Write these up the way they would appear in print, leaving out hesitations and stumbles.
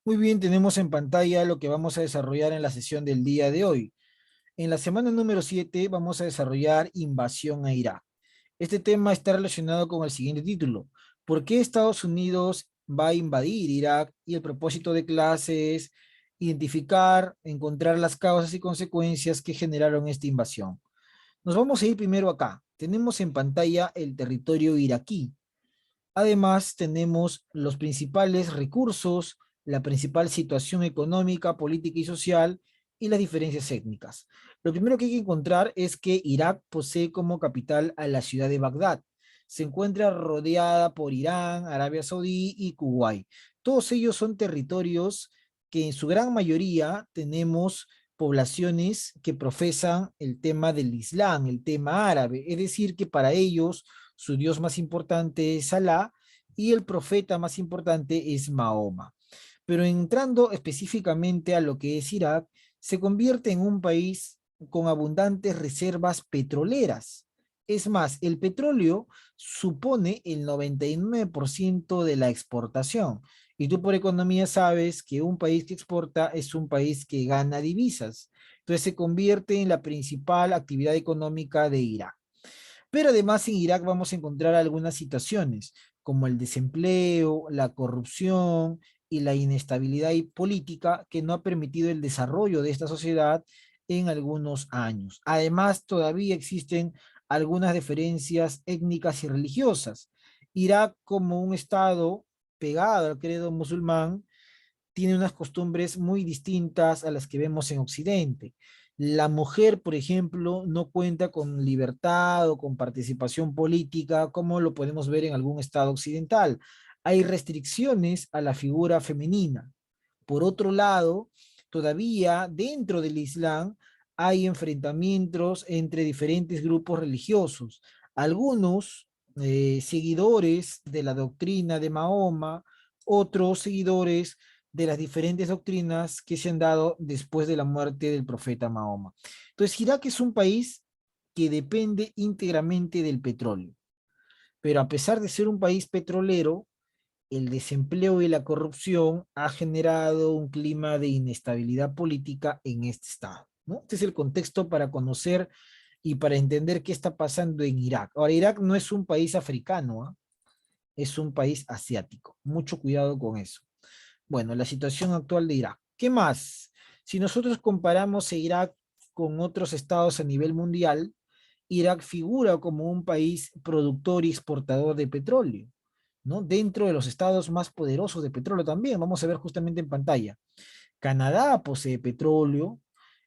Muy bien, tenemos en pantalla lo que vamos a desarrollar en la sesión del día de hoy. En la semana número 7 vamos a desarrollar invasión a Irak. Este tema está relacionado con el siguiente título. ¿Por qué Estados Unidos va a invadir Irak? Y el propósito de clase es identificar, encontrar las causas y consecuencias que generaron esta invasión. Nos vamos a ir primero acá. Tenemos en pantalla el territorio iraquí. Además, tenemos los principales recursos, la principal situación económica, política y social y las diferencias étnicas. Lo primero que hay que encontrar es que Irak posee como capital a la ciudad de Bagdad. Se encuentra rodeada por Irán, Arabia Saudí y Kuwait. Todos ellos son territorios que en su gran mayoría tenemos poblaciones que profesan el tema del Islam, el tema árabe. Es decir, que para ellos su dios más importante es Alá y el profeta más importante es Mahoma. Pero entrando específicamente a lo que es Irak, se convierte en un país con abundantes reservas petroleras. Es más, el petróleo supone el 99% de la exportación. Y tú por economía sabes que un país que exporta es un país que gana divisas. Entonces se convierte en la principal actividad económica de Irak. Pero además en Irak vamos a encontrar algunas situaciones como el desempleo, la corrupción y la inestabilidad política que no ha permitido el desarrollo de esta sociedad en algunos años. Además, todavía existen algunas diferencias étnicas y religiosas. Irak, como un estado pegado al credo musulmán, tiene unas costumbres muy distintas a las que vemos en Occidente. La mujer, por ejemplo, no cuenta con libertad o con participación política como lo podemos ver en algún estado occidental. Hay restricciones a la figura femenina. Por otro lado, todavía dentro del Islam hay enfrentamientos entre diferentes grupos religiosos. Algunos seguidores de la doctrina de Mahoma, otros seguidores de las diferentes doctrinas que se han dado después de la muerte del profeta Mahoma. Entonces, Irak es un país que depende íntegramente del petróleo, pero a pesar de ser un país petrolero, el desempleo y la corrupción ha generado un clima de inestabilidad política en este estado, ¿no? Este es el contexto para conocer y para entender qué está pasando en Irak. Ahora, Irak no es un país africano, ¿eh? Es un país asiático. Mucho cuidado con eso. Bueno, la situación actual de Irak. ¿Qué más? Si nosotros comparamos a Irak con otros estados a nivel mundial, Irak figura como un país productor y exportador de petróleo, ¿no? Dentro de los estados más poderosos de petróleo también, vamos a ver justamente en pantalla. Canadá posee petróleo,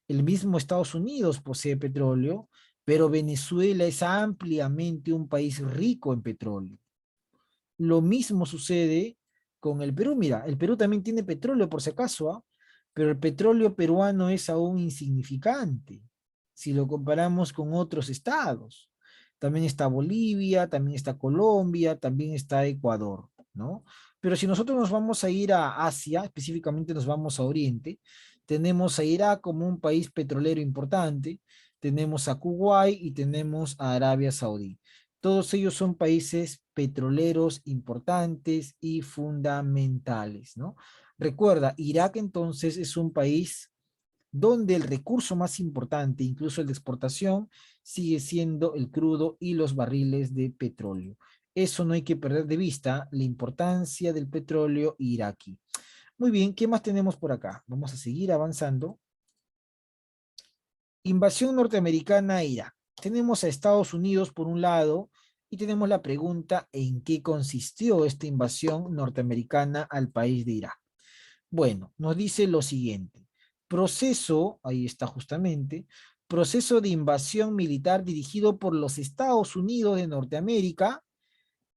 el mismo Estados Unidos posee petróleo, pero Venezuela es ampliamente un país rico en petróleo. Lo mismo sucede con el Perú. Mira, el Perú también tiene petróleo por si acaso, ¿ah? Pero el petróleo peruano es aún insignificante si lo comparamos con otros estados. También está Bolivia, también está Colombia, también está Ecuador, ¿no? Pero si nosotros nos vamos a ir a Asia, específicamente nos vamos a Oriente, tenemos a Irak como un país petrolero importante, tenemos a Kuwait y tenemos a Arabia Saudí. Todos ellos son países petroleros importantes y fundamentales, ¿no? Recuerda, Irak entonces es un país donde el recurso más importante, incluso el de exportación, sigue siendo el crudo y los barriles de petróleo. Eso no hay que perder de vista, la importancia del petróleo iraquí. Muy bien, ¿qué más tenemos por acá? Vamos a seguir avanzando. Invasión norteamericana a Irak. Tenemos a Estados Unidos por un lado y tenemos la pregunta en qué consistió esta invasión norteamericana al país de Irak. Bueno, nos dice lo siguiente. Proceso, ahí está justamente, proceso de invasión militar dirigido por los Estados Unidos de Norteamérica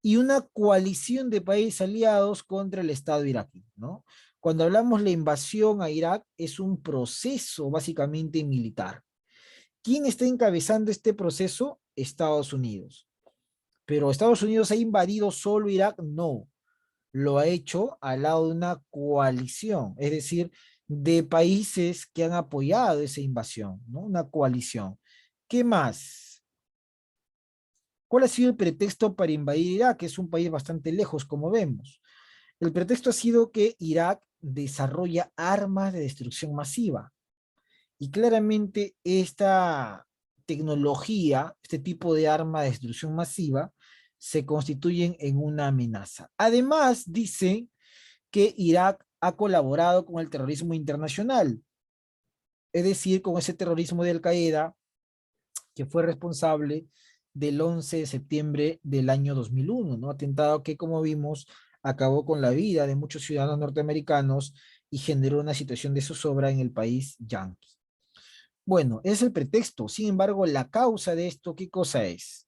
y una coalición de países aliados contra el Estado iraquí, ¿no? Cuando hablamos de la invasión a Irak, es un proceso básicamente militar. ¿Quién está encabezando este proceso? Estados Unidos. Pero Estados Unidos ha invadido solo Irak, no. Lo ha hecho al lado de una coalición, es decir, de países que han apoyado esa invasión, ¿no? Una coalición. ¿Qué más? ¿Cuál ha sido el pretexto para invadir Irak? Que es un país bastante lejos, como vemos. El pretexto ha sido que Irak desarrolla armas de destrucción masiva. Y claramente esta tecnología, este tipo de arma de destrucción masiva, se constituyen en una amenaza. Además, dice que Irak ha colaborado con el terrorismo internacional, es decir, con ese terrorismo de Al-Qaeda que fue responsable del 11 de septiembre del año 2001, ¿no? Atentado que, como vimos, acabó con la vida de muchos ciudadanos norteamericanos y generó una situación de zozobra en el país yanqui. Bueno, es el pretexto. Sin embargo, la causa de esto, ¿qué cosa es?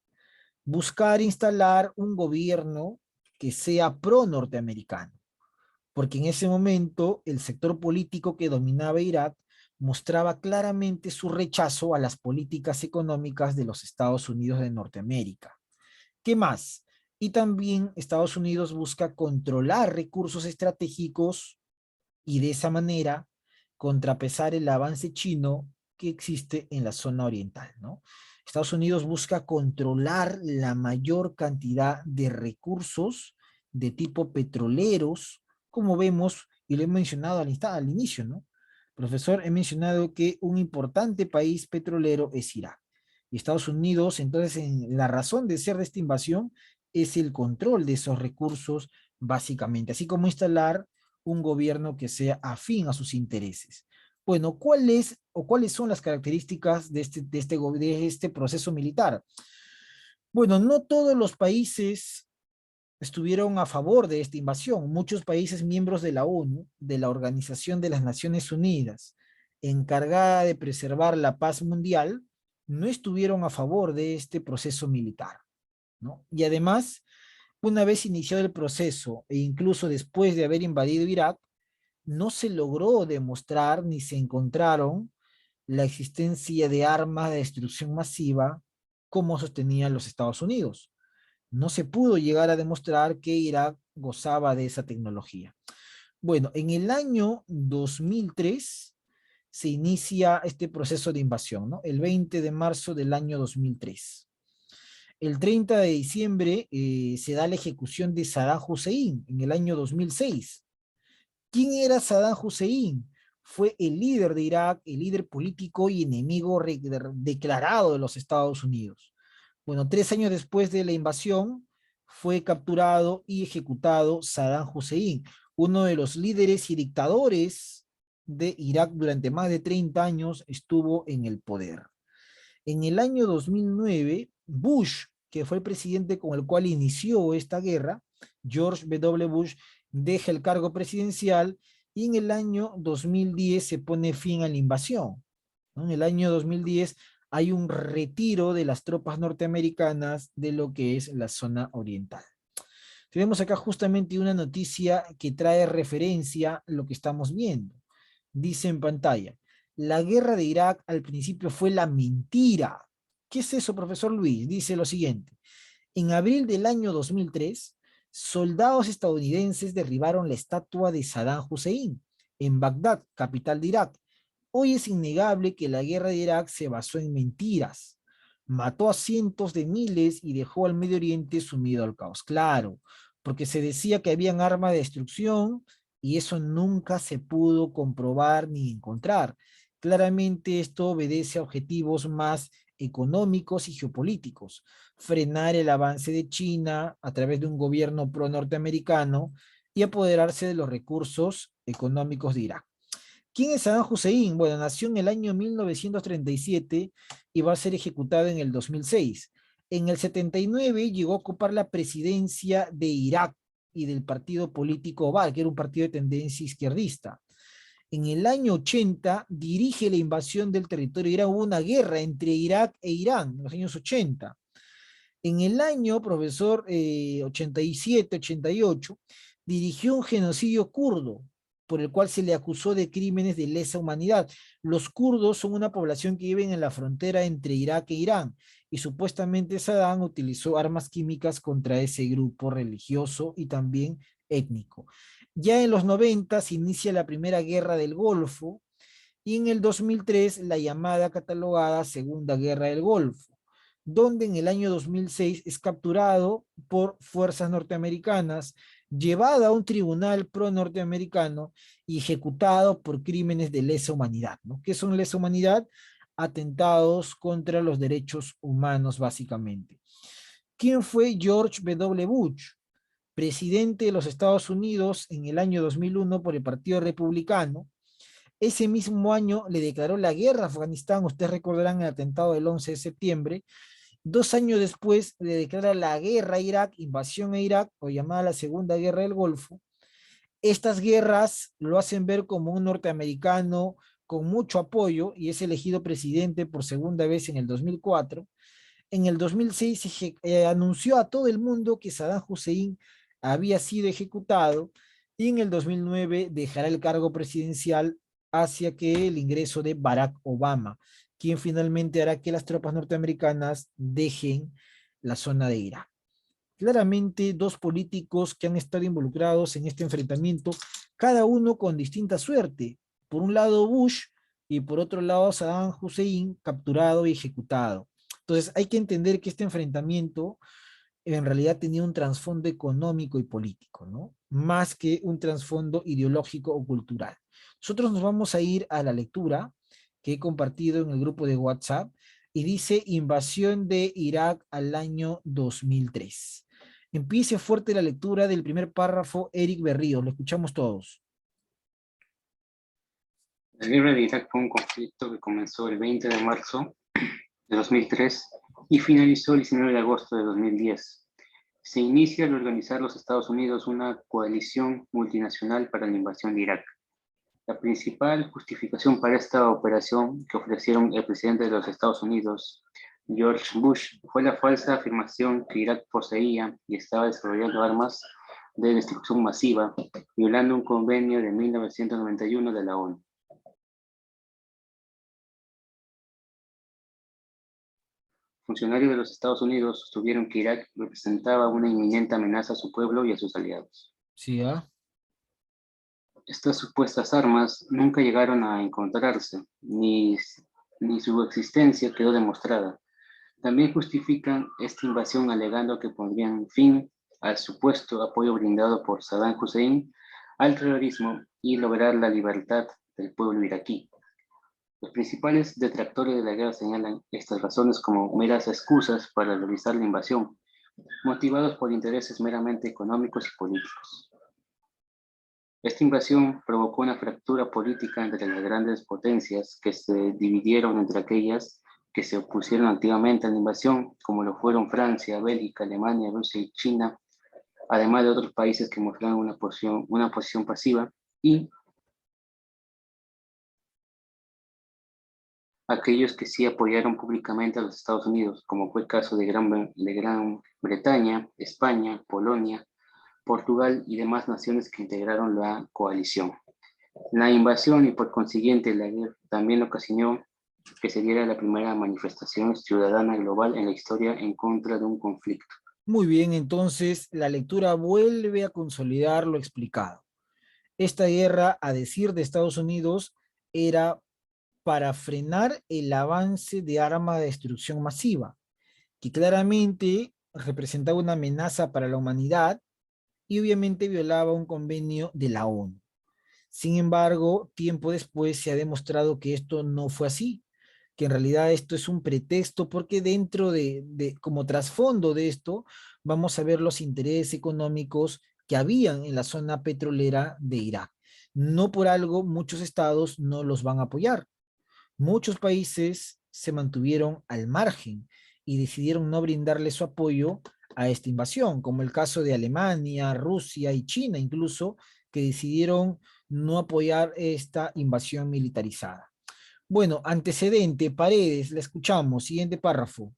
Buscar instalar un gobierno que sea pro-norteamericano, porque en ese momento el sector político que dominaba Irak mostraba claramente su rechazo a las políticas económicas de los Estados Unidos de Norteamérica. ¿Qué más? Y también Estados Unidos busca controlar recursos estratégicos y de esa manera contrapesar el avance chino que existe en la zona oriental, ¿no? Estados Unidos busca controlar la mayor cantidad de recursos de tipo petroleros, como vemos, y lo he mencionado al inicio, ¿no? Profesor, he mencionado que un importante país petrolero es Irak. Y Estados Unidos, entonces, en la razón de ser de esta invasión es el control de esos recursos, básicamente, así como instalar un gobierno que sea afín a sus intereses. Bueno, ¿cuáles son las características de este proceso militar? Bueno, no todos los países estuvieron a favor de esta invasión. Muchos países miembros de la ONU, de la Organización de las Naciones Unidas, encargada de preservar la paz mundial, no estuvieron a favor de este proceso militar, ¿no? Y además, una vez iniciado el proceso e incluso después de haber invadido Irak, no se logró demostrar ni se encontraron la existencia de armas de destrucción masiva como sostenían los Estados Unidos. No se pudo llegar a demostrar que Irak gozaba de esa tecnología. Bueno, en el año 2003 se inicia este proceso de invasión, ¿no? El 20 de marzo del año 2003. El 30 de diciembre se da la ejecución de Saddam Hussein en el año 2006. ¿Quién era Saddam Hussein? Fue el líder de Irak, el líder político y enemigo declarado de los Estados Unidos. Bueno, 3 años después de la invasión, fue capturado y ejecutado Saddam Hussein, uno de los líderes y dictadores de Irak durante más de 30 años estuvo en el poder. En el año 2009, Bush, que fue el presidente con el cual inició esta guerra, George W. Bush, deja el cargo presidencial y en el año 2010 se pone fin a la invasión, ¿no? En el año 2010 hay un retiro de las tropas norteamericanas de lo que es la zona oriental. Tenemos acá justamente una noticia que trae referencia a lo que estamos viendo. Dice en pantalla, la guerra de Irak al principio fue la mentira. ¿Qué es eso, profesor Luis? Dice lo siguiente. En abril del año 2003, soldados estadounidenses derribaron la estatua de Saddam Hussein en Bagdad, capital de Irak. Hoy es innegable que la guerra de Irak se basó en mentiras. Mató a cientos de miles y dejó al Medio Oriente sumido al caos. Claro, porque se decía que habían armas de destrucción y eso nunca se pudo comprobar ni encontrar. Claramente esto obedece a objetivos más económicos y geopolíticos. Frenar el avance de China a través de un gobierno pro-norteamericano y apoderarse de los recursos económicos de Irak. ¿Quién es Saddam Hussein? Bueno, nació en el año 1937 y va a ser ejecutado en el 2006. En el 79 llegó a ocupar la presidencia de Irak y del partido político Ba'ath, que era un partido de tendencia izquierdista. En el año 80 dirige la invasión del territorio de Irán. Hubo una guerra entre Irak e Irán en los años 80. En el año, profesor, 87, 88, dirigió un genocidio kurdo, por el cual se le acusó de crímenes de lesa humanidad. Los kurdos son una población que vive en la frontera entre Irak e Irán, y supuestamente Saddam utilizó armas químicas contra ese grupo religioso y también étnico. Ya en los 90 se inicia la primera guerra del Golfo, y en el 2003 la llamada catalogada Segunda Guerra del Golfo, donde en el año 2006 es capturado por fuerzas norteamericanas, llevado a un tribunal pro-norteamericano y ejecutado por crímenes de lesa humanidad, ¿no? ¿Qué son lesa humanidad? Atentados contra los derechos humanos, básicamente. ¿Quién fue George W. Bush? Presidente de los Estados Unidos en el año 2001 por el Partido Republicano. Ese mismo año le declaró la guerra a Afganistán, ustedes recordarán el atentado del 11 de septiembre. 2 años después le declara la guerra a Irak, invasión a Irak, o llamada la Segunda Guerra del Golfo. Estas guerras lo hacen ver como un norteamericano con mucho apoyo y es elegido presidente por segunda vez en el 2004. En el 2006 anunció a todo el mundo que Saddam Hussein había sido ejecutado y en el 2009 dejará el cargo presidencial hacia que el ingreso de Barack Obama, quien finalmente hará que las tropas norteamericanas dejen la zona de Irak. Claramente, dos políticos que han estado involucrados en este enfrentamiento, cada uno con distinta suerte. Por un lado Bush y por otro lado Saddam Hussein, capturado y ejecutado. Entonces hay que entender que este enfrentamiento en realidad tenía un trasfondo económico y político, ¿no? Más que un trasfondo ideológico o cultural. Nosotros nos vamos a ir a la lectura que he compartido en el grupo de WhatsApp y dice invasión de Irak al año 2003. Empiece fuerte la lectura del primer párrafo, Eric Berríos, lo escuchamos todos. La guerra de Irak fue un conflicto que comenzó el 20 de marzo de 2003 y finalizó el 19 de agosto de 2010. Se inicia al organizar los Estados Unidos una coalición multinacional para la invasión de Irak. La principal justificación para esta operación que ofrecieron el presidente de los Estados Unidos, George Bush, fue la falsa afirmación que Irak poseía y estaba desarrollando armas de destrucción masiva, violando un convenio de 1991 de la ONU. Funcionarios de los Estados Unidos sostuvieron que Irak representaba una inminente amenaza a su pueblo y a sus aliados. Sí, ¿ah? Estas supuestas armas nunca llegaron a encontrarse, ni su existencia quedó demostrada. También justifican esta invasión alegando que pondrían fin al supuesto apoyo brindado por Saddam Hussein al terrorismo y lograr la libertad del pueblo iraquí. Los principales detractores de la guerra señalan estas razones como meras excusas para realizar la invasión, motivados por intereses meramente económicos y políticos. Esta invasión provocó una fractura política entre las grandes potencias que se dividieron entre aquellas que se opusieron activamente a la invasión, como lo fueron Francia, Bélgica, Alemania, Rusia y China, además de otros países que mostraron una posición pasiva, y aquellos que sí apoyaron públicamente a los Estados Unidos, como fue el caso de Gran Bretaña, España, Polonia, Portugal y demás naciones que integraron la coalición. La invasión y por consiguiente la guerra también ocasionó que se diera la primera manifestación ciudadana global en la historia en contra de un conflicto. Muy bien, entonces la lectura vuelve a consolidar lo explicado. Esta guerra, a decir de Estados Unidos, era para frenar el avance de arma de destrucción masiva, que claramente representaba una amenaza para la humanidad y obviamente violaba un convenio de la ONU. Sin embargo, tiempo después se ha demostrado que esto no fue así, que en realidad esto es un pretexto porque dentro como trasfondo de esto, vamos a ver los intereses económicos que habían en la zona petrolera de Irak. No por algo muchos estados no los van a apoyar. Muchos países se mantuvieron al margen y decidieron no brindarle su apoyo a esta invasión, como el caso de Alemania, Rusia y China incluso, que decidieron no apoyar esta invasión militarizada. Bueno, antecedente, Paredes, la escuchamos. Siguiente párrafo.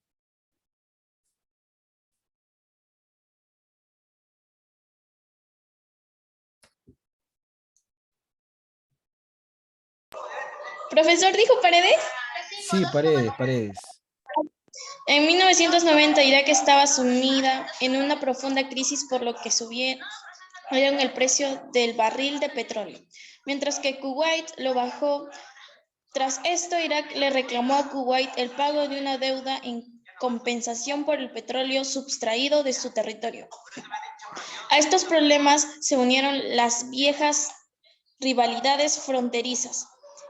Profesor, ¿dijo Paredes? Sí, Paredes, Paredes. En 1990 Irak estaba sumida en una profunda crisis por lo que subieron el precio del barril de petróleo, mientras que Kuwait lo bajó. Tras esto, Irak le reclamó a Kuwait el pago de una deuda en compensación por el petróleo sustraído de su territorio. A estos problemas se unieron las viejas rivalidades fronterizas.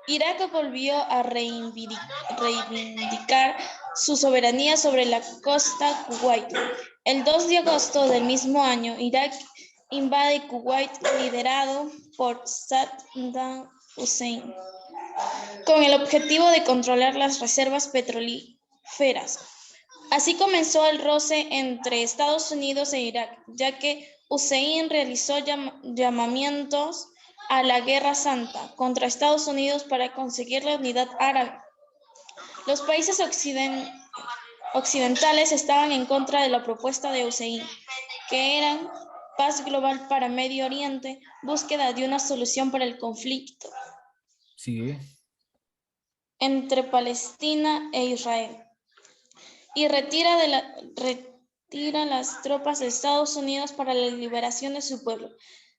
Irak volvió a reivindicar su soberanía sobre la costa Kuwait. El 2 de agosto del mismo año, Irak invade Kuwait liderado por Saddam Hussein, con el objetivo de controlar las reservas petrolíferas. Así comenzó el roce entre Estados Unidos e Irak, ya que Hussein realizó llamamientos a la Guerra Santa contra Estados Unidos para conseguir la unidad árabe. Los países occidentales estaban en contra de la propuesta de Hussein, que eran paz global para Medio Oriente, búsqueda de una solución para el conflicto entre Palestina e Israel, y retira las tropas de Estados Unidos para la liberación de su pueblo.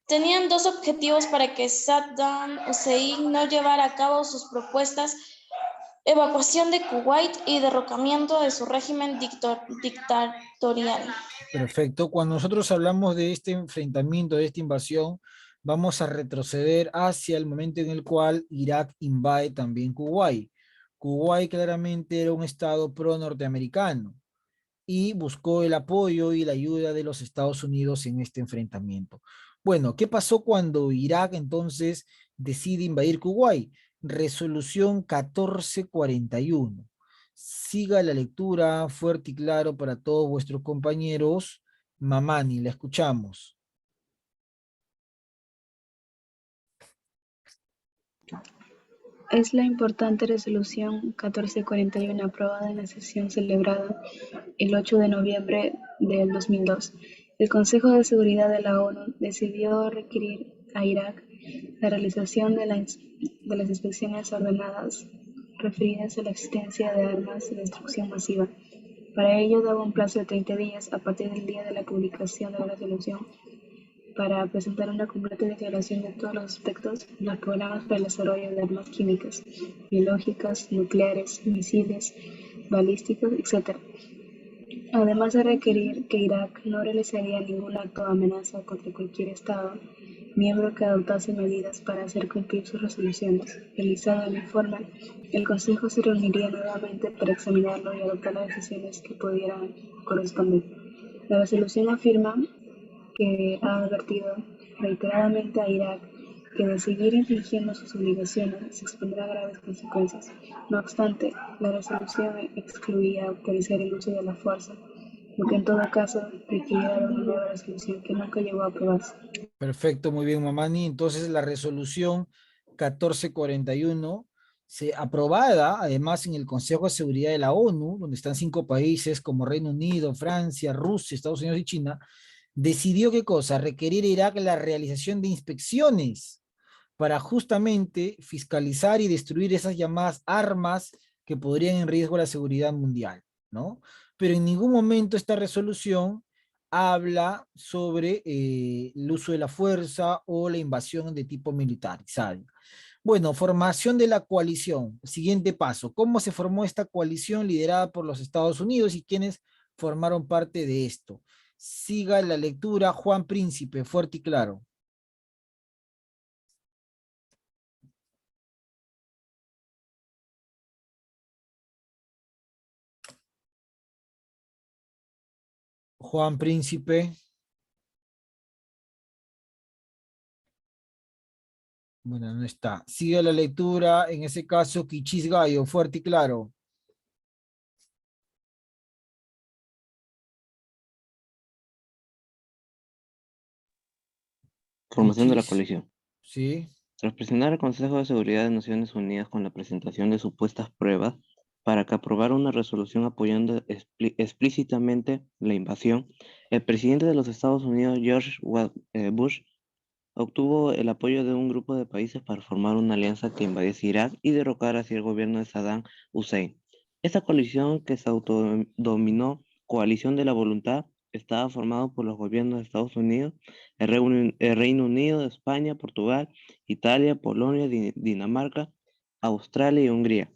Tenían dos objetivos para que Saddam Hussein no llevara a cabo sus propuestas: evacuación de Kuwait y derrocamiento de su régimen dictatorial. Perfecto. Cuando nosotros hablamos de este enfrentamiento, de esta invasión, vamos a retroceder hacia el momento en el cual Irak invade también Kuwait. Kuwait claramente era un estado pro-norteamericano y buscó el apoyo y la ayuda de los Estados Unidos en este enfrentamiento. Bueno, ¿qué pasó cuando Irak entonces decide invadir Kuwait? Resolución 1441. Siga la lectura fuerte y claro para todos vuestros compañeros. Mamani, la escuchamos. Es la importante resolución 1441 aprobada en la sesión celebrada el 8 de noviembre del 2002. El Consejo de Seguridad de la ONU decidió requerir a Irak la realización de las inspecciones ordenadas referidas a la existencia de armas de destrucción masiva. Para ello daba un plazo de 30 días a partir del día de la publicación de la resolución para presentar una completa declaración de todos los aspectos de los programas para el desarrollo de armas químicas, biológicas, nucleares, misiles, balísticos, etc. Además de requerir que Irak no realizaría ningún acto de amenaza contra cualquier Estado miembro que adoptase medidas para hacer cumplir sus resoluciones. Realizado el informe, el Consejo se reuniría nuevamente para examinarlo y adoptar las decisiones que pudieran corresponder. La resolución afirma que ha advertido reiteradamente a Irak que de seguir infringiendo sus obligaciones se expondrá a graves consecuencias. No obstante, la resolución excluía autorizar el uso de la fuerza, lo que en todo caso requiriera de una nueva resolución que nunca llegó a aprobarse. Perfecto, muy bien, Mamani. Entonces, la resolución 1441 aprobada además en el Consejo de Seguridad de la ONU, donde están 5 países como Reino Unido, Francia, Rusia, Estados Unidos y China, decidió ¿qué cosa? Requerir a Irak la realización de inspecciones para justamente fiscalizar y destruir esas llamadas armas que podrían en riesgo la seguridad mundial, ¿no? Pero en ningún momento esta resolución habla sobre el uso de la fuerza o la invasión de tipo militarizado. Bueno, formación de la coalición. Siguiente paso. ¿Cómo se formó esta coalición liderada por los Estados Unidos y quiénes formaron parte de esto? Siga la lectura, Juan Príncipe, fuerte y claro. Juan Príncipe. Bueno, no está. Sigue la lectura, en ese caso, Kichis Gallo, fuerte y claro. Formación de la Kichis, coalición. sí. Tras presionar al Consejo de Seguridad de Naciones Unidas con la presentación de supuestas pruebas para que aprobara una resolución apoyando explícitamente la invasión, el presidente de los Estados Unidos, George Bush, obtuvo el apoyo de un grupo de países para formar una alianza que invadiese Irak y derrocar así el gobierno de Saddam Hussein. Esta coalición, que se autodominó Coalición de la Voluntad, estaba formado por los gobiernos de Estados Unidos, el Reino Unido, España, Portugal, Italia, Polonia, Dinamarca, Australia y Hungría.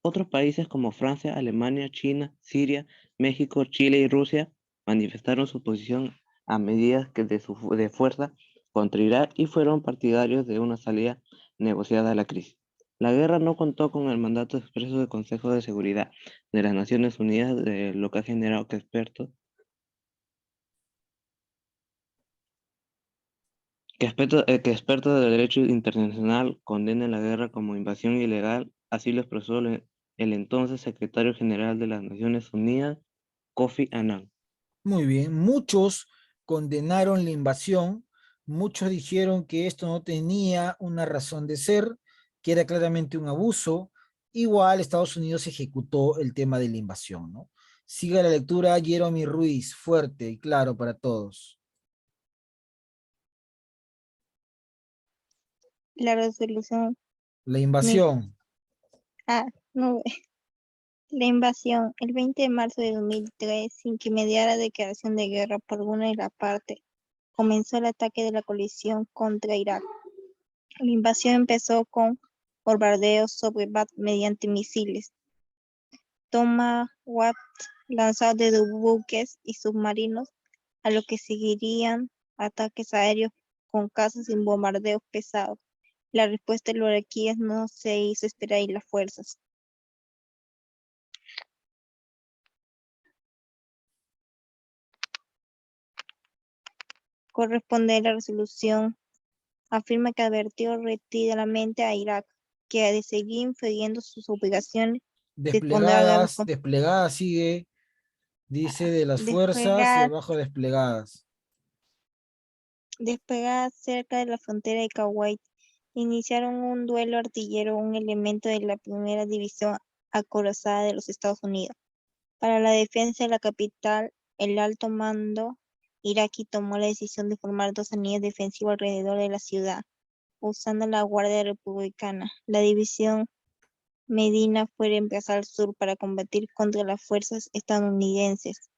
Otros países como Francia, Alemania, China, Siria, México, Chile y Rusia manifestaron su oposición a medidas que de fuerza contra Irak y fueron partidarios de una salida negociada a la crisis. La guerra no contó con el mandato expreso del Consejo de Seguridad de las Naciones Unidas, lo que ha generado que expertos del derecho internacional condenen la guerra como invasión ilegal, así lo expresó el entonces secretario general de las Naciones Unidas, Kofi Annan. Muy bien, muchos condenaron la invasión, muchos dijeron que esto no tenía una razón de ser, que era claramente un abuso. Igual Estados Unidos ejecutó el tema de la invasión, ¿no? Siga la lectura, Jeremy Ruiz, fuerte y claro para todos. La resolución, La mi- invasión. no, la invasión, el 20 de marzo de 2003, sin que mediara declaración de guerra por alguna de las partes, comenzó el ataque de la coalición contra Irak. La invasión empezó con bombardeos sobre Bagdad mediante misiles Tomahawk lanzados desde buques y submarinos, a lo que seguirían ataques aéreos con cazas y bombardeos pesados. La respuesta de los iraquíes no se hizo esperar y las fuerzas corresponde a la resolución afirma que advirtió repetidamente a Irak que ha de seguir infringiendo sus obligaciones de responder a la guerra Desplegadas, desplegadas sigue, dice de las fuerzas y desplegada, abajo desplegadas. desplegada cerca de la frontera de Kuwait. Iniciaron un duelo artillero, un elemento de la primera división acorazada de los Estados Unidos. Para la defensa de la capital, el alto mando iraquí tomó la decisión de formar dos anillos defensivos alrededor de la ciudad, usando la Guardia Republicana. La división Medina fue reemplazada al sur para combatir contra las fuerzas estadounidenses,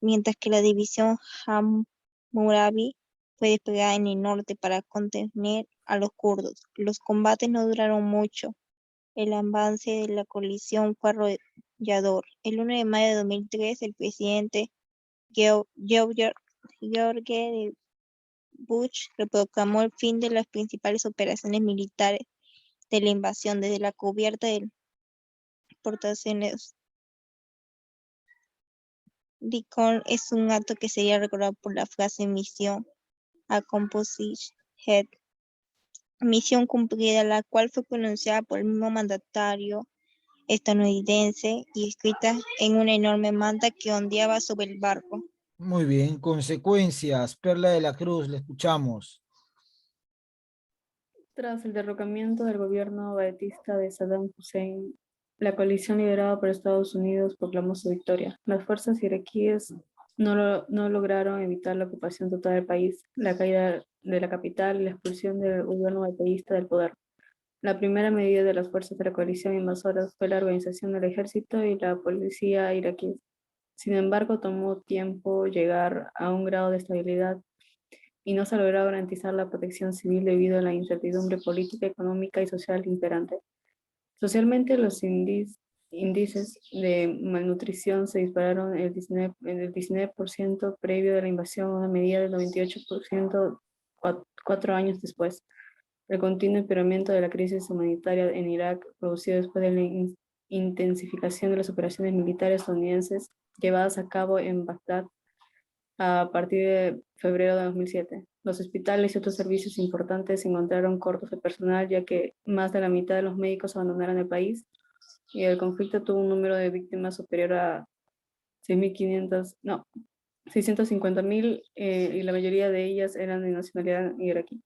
mientras que la división Hammurabi fue desplegada en el norte para contener a los kurdos. Los combates no duraron mucho. El avance de la coalición fue arrollador. El 1 de mayo de 2003, el presidente George Bush proclamó el fin de las principales operaciones militares de la invasión desde la cubierta de exportaciones. Lincoln es un acto que sería recordado por la frase misión accomplished, misión cumplida, la cual fue pronunciada por el mismo mandatario estadounidense y escrita en una enorme manta que ondeaba sobre el barco. Muy bien, consecuencias, Perla de la Cruz, le escuchamos. Tras el derrocamiento del gobierno baetista de Saddam Hussein, la coalición liderada por Estados Unidos proclamó su victoria. Las fuerzas iraquíes no lograron evitar la ocupación total del país, la caída de la capital y la expulsión del gobierno baetista del poder. La primera medida de las fuerzas de la coalición invasora fue la organización del ejército y la policía iraquí. Sin embargo, tomó tiempo llegar a un grado de estabilidad y no se logró garantizar la protección civil debido a la incertidumbre política, económica y social imperante. Socialmente, los índices de malnutrición se dispararon en el 19% previo de la invasión, una medida del 98% 4 años después. El continuo empeoramiento de la crisis humanitaria en Irak, producido después de la intensificación de las operaciones militares estadounidenses llevadas a cabo en Bagdad a partir de febrero de 2007. Los hospitales y otros servicios importantes se encontraron cortos de personal, ya que más de la mitad de los médicos abandonaron el país y el conflicto tuvo un número de víctimas superior a 650.000 y la mayoría de ellas eran de nacionalidad iraquí.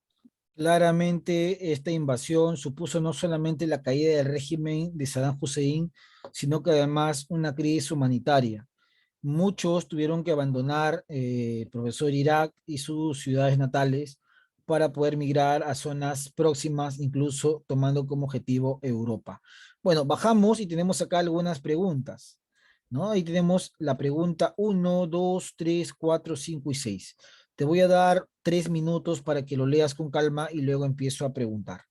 Claramente, esta invasión supuso no solamente la caída del régimen de Saddam Hussein, sino que además una crisis humanitaria. Muchos tuvieron que abandonar, profesor, Irak y sus ciudades natales para poder migrar a zonas próximas, incluso tomando como objetivo Europa. Bueno, bajamos y tenemos acá algunas preguntas, ¿no? Ahí tenemos la pregunta 1, 2, 3, 4, 5 y 6. Te voy a dar 3 minutos para que lo leas con calma y luego empiezo a preguntar.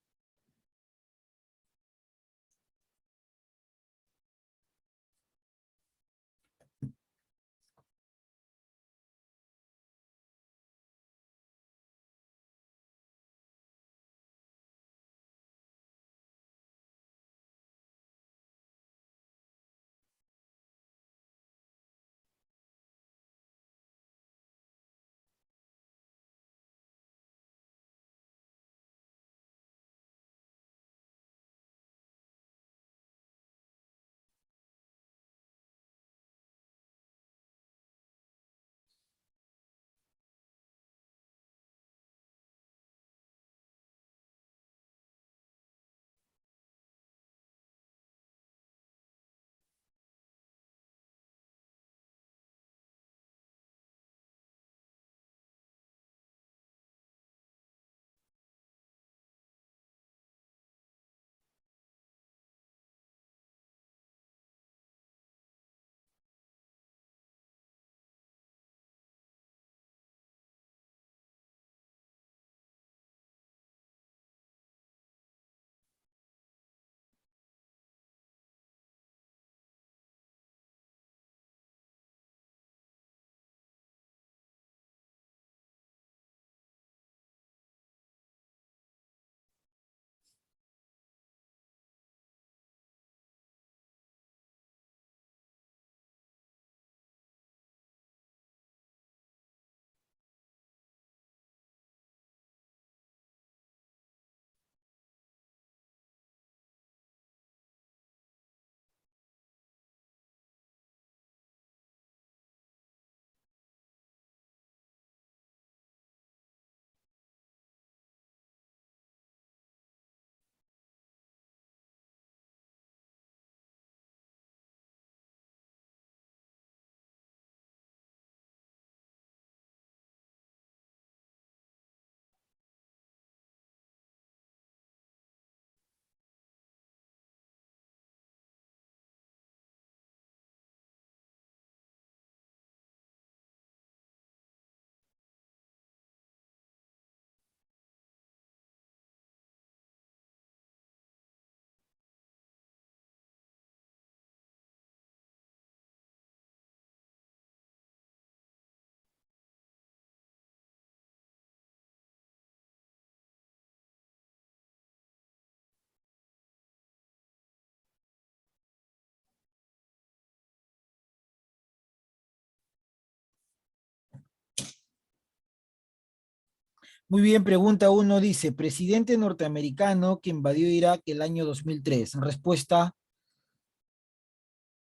Muy bien, pregunta uno dice, presidente norteamericano que invadió Irak el año 2003. Respuesta,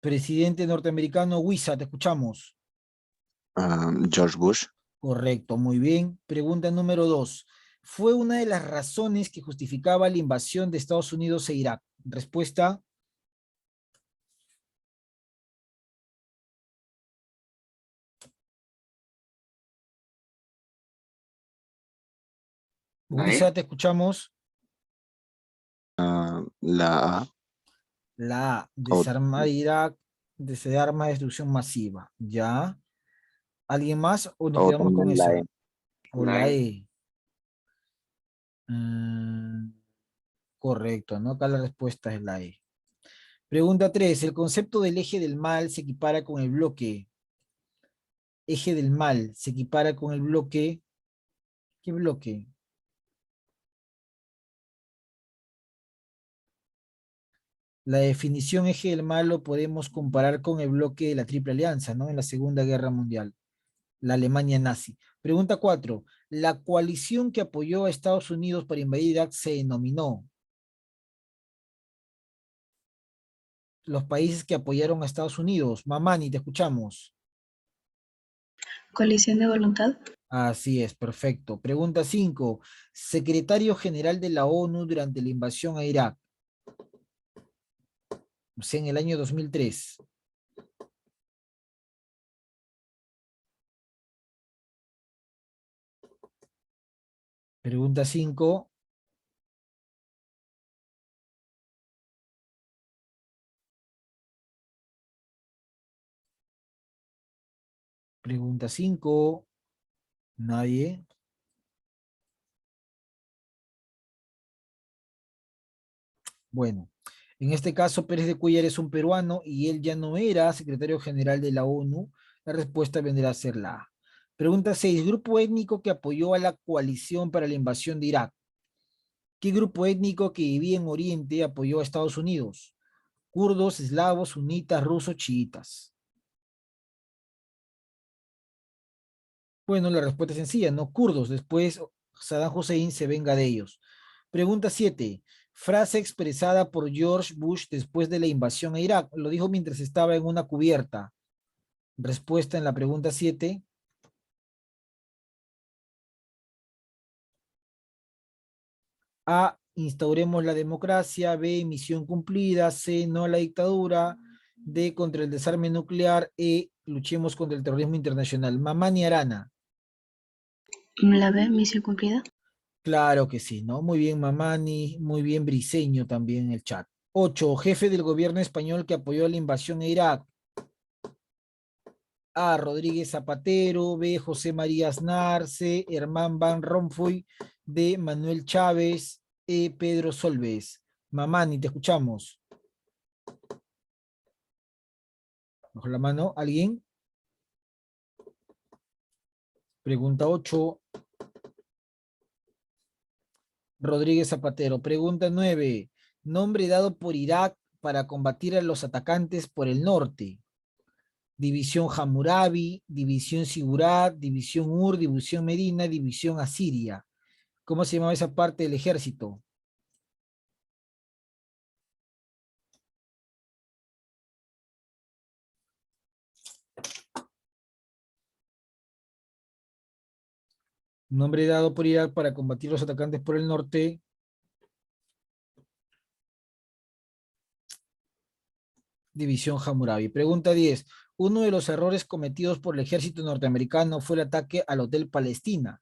presidente norteamericano Huiza, te escuchamos. George Bush. Correcto, muy bien. Pregunta número 2. Fue una de las razones que justificaba la invasión de Estados Unidos e Irak. Respuesta. Huiza, te escuchamos. La A. La A, Oh, desarmar Irak, desarma de destrucción masiva. ¿Ya? ¿Alguien más o nos o quedamos con también la E. esa? O la E. Mm, correcto, ¿no? Acá la respuesta es la E. Pregunta 3. El concepto del eje del mal se equipara con el bloque. Eje del mal se equipara con el bloque. ¿Qué bloque? La definición eje del mal lo podemos comparar con el bloque de la Triple Alianza, ¿no? En la Segunda Guerra Mundial, la Alemania nazi. Pregunta 4. La coalición que apoyó a Estados Unidos para invadir Irak se denominó. Los países que apoyaron a Estados Unidos. Mamani, te escuchamos. Coalición de voluntad. Así es, perfecto. Pregunta 5. Secretario General de la ONU durante la invasión a Irak. O sea, en el año 2003. Pregunta 5. Pregunta 5. Nadie. Bueno, en este caso Pérez de Cuellar es un peruano y él ya no era secretario general de la ONU. La respuesta vendrá a ser la A. Pregunta 6. Grupo étnico que apoyó a la coalición para la invasión de Irak. ¿Qué grupo étnico que vivía en Oriente apoyó a Estados Unidos? Kurdos, eslavos, sunitas, rusos, chiitas. Bueno, la respuesta es sencilla, no kurdos. Después Saddam Hussein se venga de ellos. Pregunta 7. Frase expresada por George Bush después de la invasión a Irak. Lo dijo mientras estaba en una cubierta. Respuesta en la pregunta 7. A. Instauremos la democracia. B. Misión cumplida. C. No a la dictadura. D. Contra el desarme nuclear. E. Luchemos contra el terrorismo internacional. Mamani Arana. La B, misión cumplida. Claro que sí, ¿no? Muy bien, Mamani. Muy bien, Briceño también en el chat. 8. Jefe del gobierno español que apoyó la invasión a Irak. A. Rodríguez Zapatero. B. José María Aznar. C. Herman Van Rompuy. D. Manuel Chávez. E. Pedro Solbes. Mamani, te escuchamos. Bajo la mano, ¿alguien? Pregunta 8. Rodríguez Zapatero. Pregunta 9. Nombre dado por Irak para combatir a los atacantes por el norte. División Hammurabi, División Sigurat, División Ur, División Medina, División Asiria. ¿Cómo se llamaba esa parte del ejército? Nombre dado por Irak para combatir los atacantes por el norte. División Hammurabi. Pregunta 10. Uno de los errores cometidos por el ejército norteamericano fue el ataque al Hotel Palestina,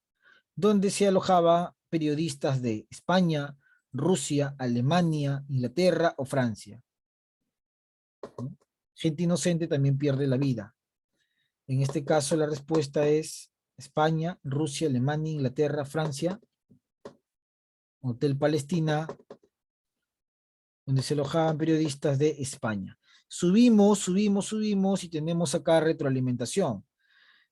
donde se alojaba periodistas de España, Rusia, Alemania, Inglaterra o Francia. Gente inocente también pierde la vida. En este caso la respuesta es España, Rusia, Alemania, Inglaterra, Francia, Hotel Palestina, donde se alojaban periodistas de España. Subimos y tenemos acá retroalimentación.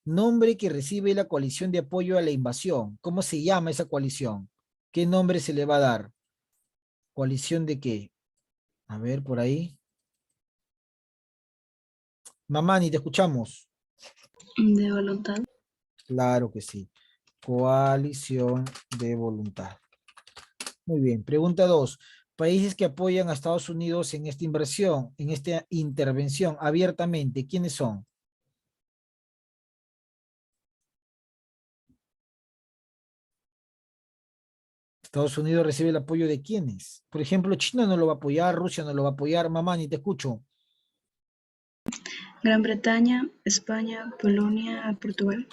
Nombre que recibe la coalición de apoyo a la invasión. ¿Cómo se llama esa coalición? ¿Qué nombre se le va a dar? ¿Coalición de qué? A ver, por ahí. Mamani, te escuchamos. De voluntad. Claro que sí. Coalición de voluntad. Muy bien. Pregunta 2. Países que apoyan a Estados Unidos en esta inversión, en esta intervención abiertamente, ¿quiénes son? Estados Unidos recibe el apoyo de quiénes. Por ejemplo, China no lo va a apoyar, Rusia no lo va a apoyar. Mamá, ni te escucho. Gran Bretaña, España, Polonia, Portugal.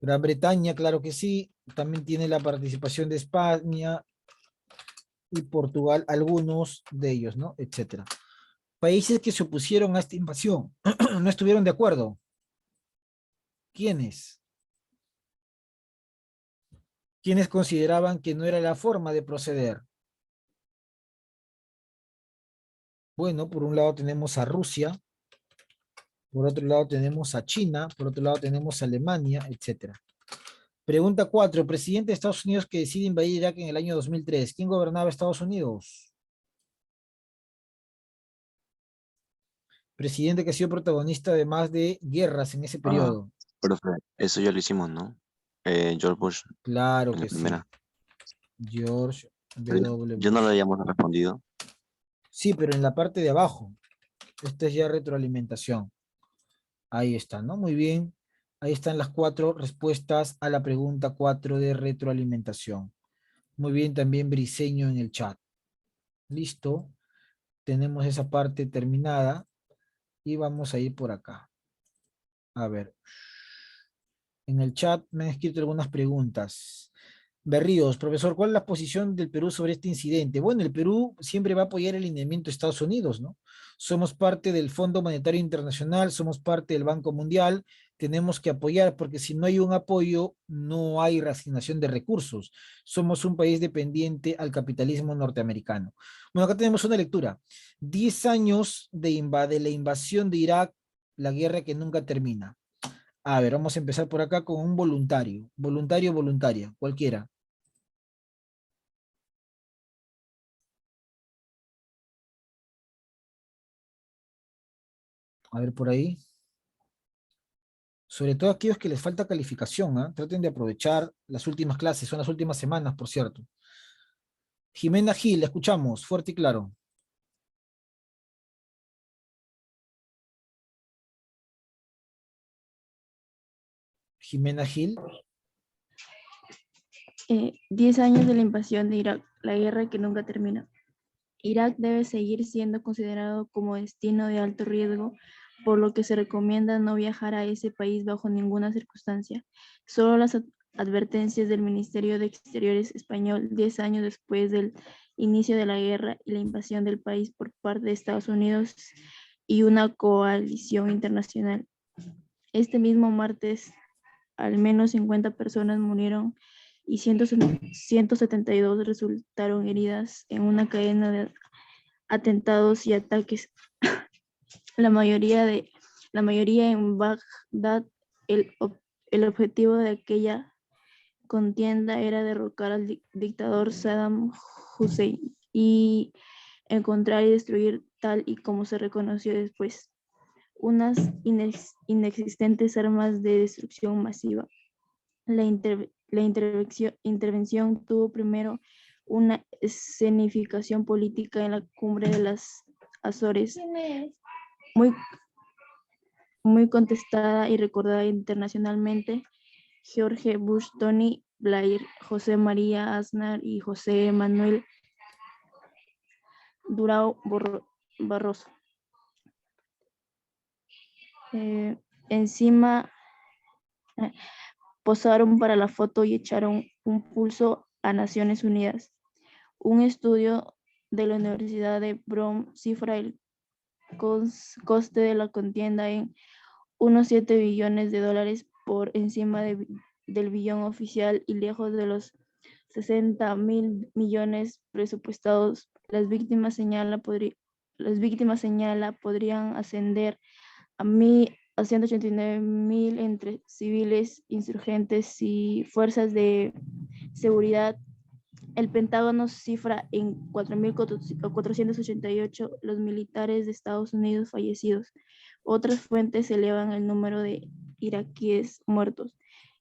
Gran Bretaña, claro que sí. También tiene la participación de España y Portugal, algunos de ellos, ¿no? Etcétera. Países que se opusieron a esta invasión, no estuvieron de acuerdo. ¿Quiénes? ¿Quiénes consideraban que no era la forma de proceder? Bueno, por un lado tenemos a Rusia, por otro lado tenemos a China, por otro lado tenemos a Alemania, etcétera. Pregunta 4. Presidente de Estados Unidos que decide invadir Irak en el año 2003. ¿Quién gobernaba Estados Unidos? Presidente que ha sido protagonista de más de guerras en ese periodo. Profe, eso ya lo hicimos, ¿no? George Bush Claro en la que sí. primera. George Pero W. yo no Bush. lo habíamos respondido. Sí, pero en la parte de abajo. Esta es ya retroalimentación. Ahí está, ¿no? Muy bien. Ahí están las 4 respuestas a la pregunta 4 de retroalimentación. Muy bien, también Briseño en el chat. Listo. Tenemos esa parte terminada. Y vamos a ir por acá. A ver. En el chat me han escrito algunas preguntas. Berríos, profesor, ¿cuál es la posición del Perú sobre este incidente? Bueno, el Perú siempre va a apoyar el lineamiento de Estados Unidos, ¿no? Somos parte del Fondo Monetario Internacional, somos parte del Banco Mundial, tenemos que apoyar porque si no hay un apoyo, no hay reasignación de recursos. Somos un país dependiente al capitalismo norteamericano. Bueno, acá tenemos una lectura. 10 años de la invasión de Irak, la guerra que nunca termina. A ver, vamos a empezar por acá con un voluntario. Voluntario, voluntaria, cualquiera. A ver por ahí. Sobre todo aquellos que les falta calificación, ¿ah? Traten de aprovechar las últimas clases, son las últimas semanas, por cierto. Jimena Gil, la escuchamos, fuerte y claro. Jimena Gil. 10 años de la invasión de Irak, la guerra que nunca termina. Irak debe seguir siendo considerado como destino de alto riesgo, por lo que se recomienda no viajar a ese país bajo ninguna circunstancia. Solo las advertencias del Ministerio de Exteriores español 10 años después del inicio de la guerra y la invasión del país por parte de Estados Unidos y una coalición internacional. Este mismo martes, al menos 50 personas murieron y 172 resultaron heridas en una cadena de atentados y ataques. La mayoría en Bagdad. El objetivo de aquella contienda era derrocar al dictador Saddam Hussein y encontrar y destruir, tal y como se reconoció después, unas inexistentes armas de destrucción masiva. La intervención tuvo primero una escenificación política en la cumbre de las Azores, muy contestada y recordada internacionalmente. George Bush, Tony Blair, José María Aznar y José Manuel Durão Barroso. Encima posaron para la foto y echaron un pulso a Naciones Unidas. Un estudio de la Universidad de Brown cifra el coste de la contienda en unos 7 billones de dólares, por encima del billón oficial y lejos de los 60.000 millones presupuestados. Las víctimas señala podrían ascender a 189.000 entre civiles, insurgentes y fuerzas de seguridad. El Pentágono cifra en 488 los militares de Estados Unidos fallecidos. Otras fuentes elevan el número de iraquíes muertos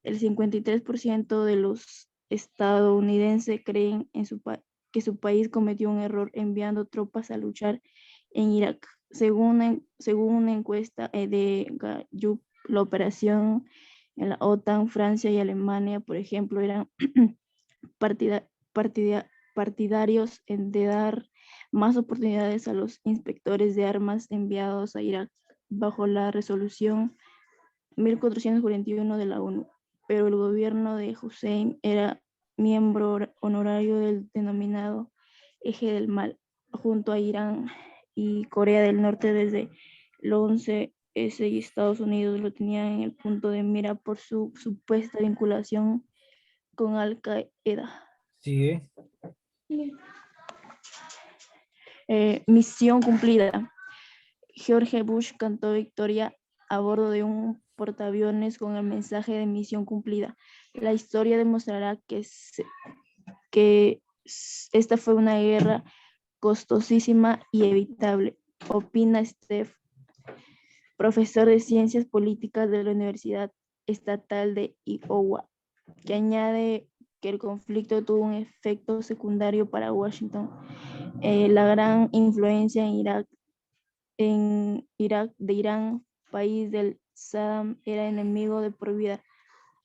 El 53% de los estadounidenses creen que su país cometió un error enviando tropas a luchar en Irak. Según una encuesta de Gallup, la operación en la OTAN, Francia y Alemania, por ejemplo, eran partidarios de dar más oportunidades a los inspectores de armas enviados a Irak bajo la resolución 1441 de la ONU, pero el gobierno de Hussein era miembro honorario del denominado Eje del Mal, junto a Irán y Corea del Norte desde el 11S, y Estados Unidos lo tenían en el punto de mira por su supuesta vinculación con Al-Qaeda. Sigue. Misión cumplida. George Bush cantó victoria a bordo de un portaaviones con el mensaje de misión cumplida. La historia demostrará que esta fue una guerra costosísima y evitable, opina Steph, profesor de Ciencias Políticas de la Universidad Estatal de Iowa, que añade que el conflicto tuvo un efecto secundario para Washington. La gran influencia en Irak de Irán, país del Saddam, era enemigo de por vida.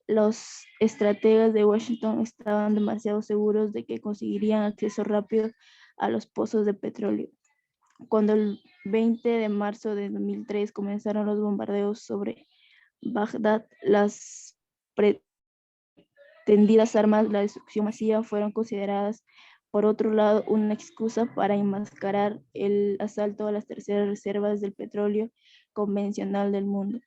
Los estrategas de Washington estaban demasiado seguros de que conseguirían acceso rápido a los pozos de petróleo. Cuando el 20 de marzo de 2003 comenzaron los bombardeos sobre Bagdad, las pretendidas armas de la destrucción masiva fueron consideradas, por otro lado, una excusa para enmascarar el asalto a las terceras reservas del petróleo convencional del mundo.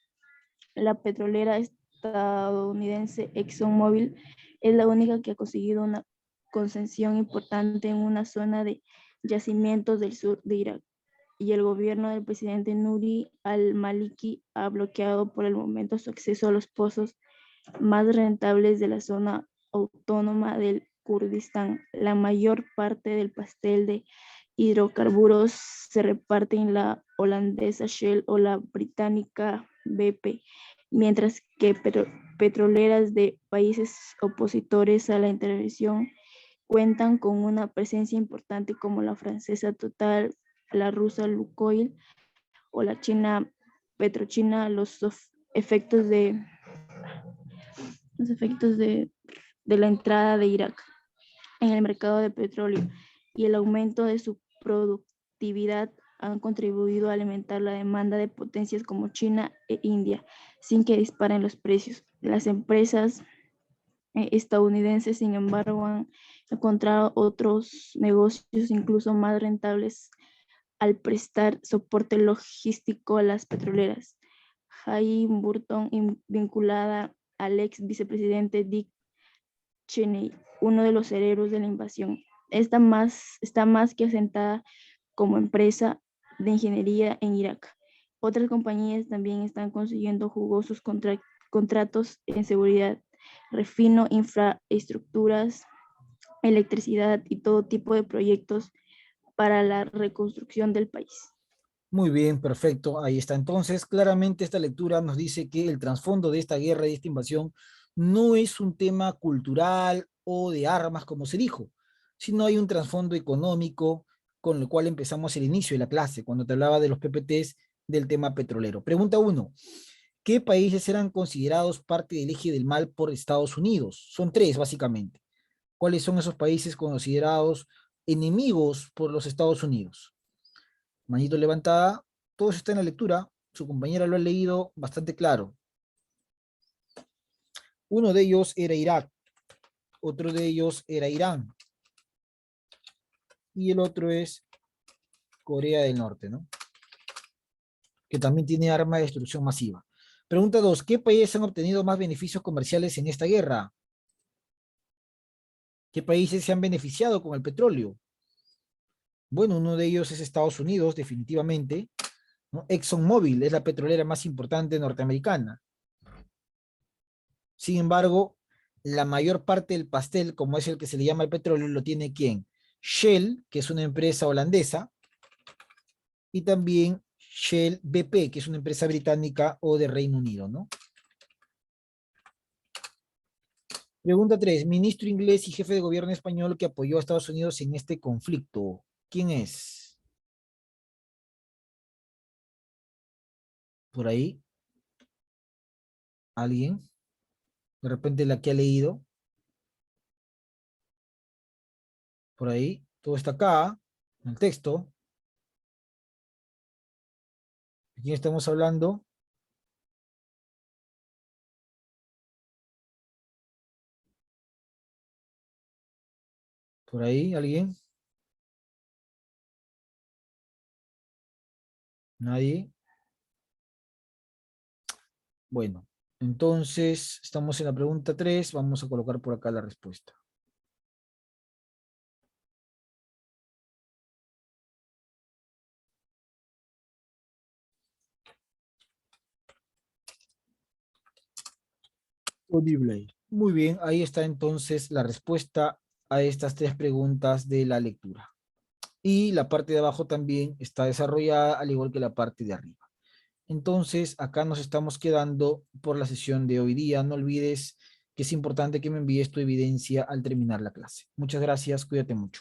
La petrolera estadounidense ExxonMobil es la única que ha conseguido una concesión importante en una zona de yacimientos del sur de Irak, y el gobierno del presidente Nuri al-Maliki ha bloqueado por el momento su acceso a los pozos más rentables de la zona autónoma del Kurdistán. La mayor parte del pastel de hidrocarburos se reparte en la holandesa Shell o la británica BP, mientras que petroleras de países opositores a la intervención cuentan con una presencia importante, como la francesa Total, la rusa Lukoil o la china Petrochina. Los efectos de la entrada de Irak en el mercado de petróleo y el aumento de su productividad han contribuido a alimentar la demanda de potencias como China e India, sin que disparen los precios. Las empresas estadounidenses, sin embargo, han encontrado otros negocios incluso más rentables al prestar soporte logístico a las petroleras. Halliburton, vinculada al ex vicepresidente Dick Cheney, uno de los herederos de la invasión, está más que asentada como empresa de ingeniería en Irak. Otras compañías también están consiguiendo jugosos contratos en seguridad, refino, infraestructuras, electricidad y todo tipo de proyectos para la reconstrucción del país. Muy bien, perfecto. Ahí está. Entonces, claramente esta lectura nos dice que el trasfondo de esta guerra y de esta invasión no es un tema cultural o de armas, como se dijo, sino hay un trasfondo económico con el cual empezamos el inicio de la clase, cuando te hablaba de los PPTs del tema petrolero. Pregunta 1. ¿Qué países eran considerados parte del eje del mal por Estados Unidos? Son 3, básicamente. ¿Cuáles son esos países considerados enemigos por los Estados Unidos? Manito levantada, todo eso está en la lectura, su compañera lo ha leído bastante claro. Uno de ellos era Irak, otro de ellos era Irán, y el otro es Corea del Norte, ¿no? Que también tiene arma de destrucción masiva. Pregunta 2, ¿qué países han obtenido más beneficios comerciales en esta guerra? ¿Qué países se han beneficiado con el petróleo? Bueno, uno de ellos es Estados Unidos, definitivamente, ¿no? ExxonMobil es la petrolera más importante norteamericana. Sin embargo, la mayor parte del pastel, como es el que se le llama el petróleo, lo tiene ¿quién? Shell, que es una empresa holandesa, y también Shell BP, que es una empresa británica o de Reino Unido, ¿no? Pregunta 3. Ministro inglés y jefe de gobierno español que apoyó a Estados Unidos en este conflicto. ¿Quién es? ¿Por ahí? ¿Alguien? De repente la que ha leído. Por ahí. Todo está acá, en el texto. ¿De quién estamos hablando? ¿Por ahí? ¿Alguien? ¿Nadie? Bueno, entonces estamos en la pregunta 3. Vamos a colocar por acá la respuesta. Disponible. Muy bien, ahí está entonces la respuesta a estas 3 preguntas de la lectura. Y la parte de abajo también está desarrollada al igual que la parte de arriba. Entonces, acá nos estamos quedando por la sesión de hoy día. No olvides que es importante que me envíes tu evidencia al terminar la clase. Muchas gracias, cuídate mucho.